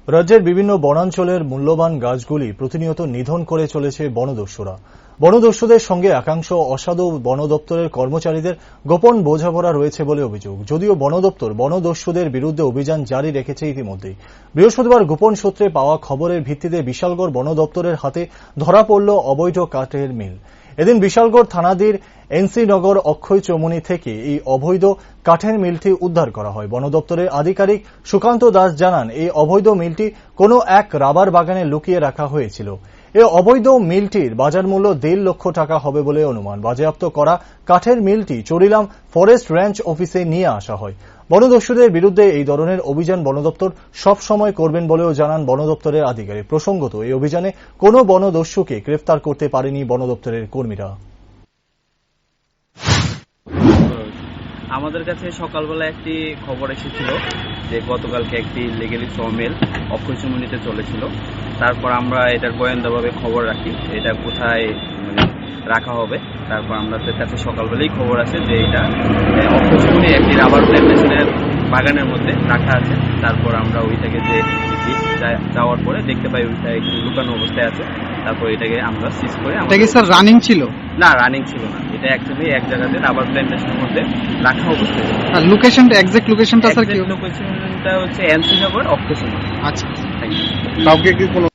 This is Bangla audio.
রাজ্যের বিভিন্ন বনাঞ্চলের মূল্যবান গাছগুলি প্রতিনিয়ত নিধন করে চলেছে বনদস্যুরা। বনদস্যুদের সঙ্গে একাংশ অসাধু বন দপ্তরের কর্মচারীদের গোপন বোঝাপড়া রয়েছে বলে অভিযোগ। যদিও বন দপ্তর বনদস্যুদের বিরুদ্ধে অভিযান জারি রেখেছে ইতিমধ্যেই। বৃহস্পতিবার গোপন সূত্রে পাওয়া খবরের ভিত্তিতে বিশালগড় বন দপ্তরের হাতে ধরা পড়ল অবৈধ কাঠের মিল। এদিন বিশালগড় থানাধীন এনসি নগর অক্ষয় চৌমুনি থেকে এই অবৈধ কাঠের মিলটি উদ্ধার করা হয়। বন দপ্তরের আধিকারিক সুকান্ত দাস জানান, এই অবৈধ মিলটি কোনো এক রাবার বাগানে লুকিয়ে রাখা হয়েছিল। এই অবৈধ মিলটির বাজার মূল্য 1.5 লক্ষ টাকা হবে বলে অনুমান। বাজেয়াপ্ত করা কাঠের মিলটি চরিলাম ফরেস্ট রেঞ্জ অফিসে নিয়ে আসা হয়। বনদস্যুদের বিরুদ্ধে এই ধরনের অভিযান বন দপ্তর সবসময় করবেন বলেও জানান বন দপ্তরের আধিকারিক। প্রসঙ্গত, এই অভিযানে কোনো বনদস্যুকে গ্রেফতার করতে পারেনি বন দপ্তরের কর্মীরা। আমাদের কাছে সকালবেলা একটি খবর এসেছিল যে গতকালকে একটি ইলিগালি সমিল অক্ষয় চৌমুনিতে চলেছিল। তারপর আমরা এটার গোয়েন্দাভাবে খবর রাখি এটা কোথায় রাখা হবে। তারপর আমাদের কাছে সকালবেলাই খবর আছে যে এটা অক্ষয় চৌমুনি একটি রাবার প্ল্যান্টেশনের বাগানের মধ্যে রাখা আছে। তারপর আমরা ওইটাকে যে যাওয়ার পরে দেখতে পাই ওইটা একটু লুকানো অবস্থায় আছে। তারপর এটাকে আমরা সিজ করে। এটা কি স্যার রানিং ছিল? না, রানিং ছিল না। এটা অ্যাকচুয়ালি এক জায়গাতে রাবার প্ল্যান্টেশনের মধ্যে রাখা অবস্থায়। আর লোকেশনটা এক্সাক্ট লোকেশনটা স্যার কি? লোকেশনটা হচ্ছে এনসি নগর অক্ষয় চৌমুনি। আচ্ছা, থ্যাংক ইউ। কাউকে কি কোনো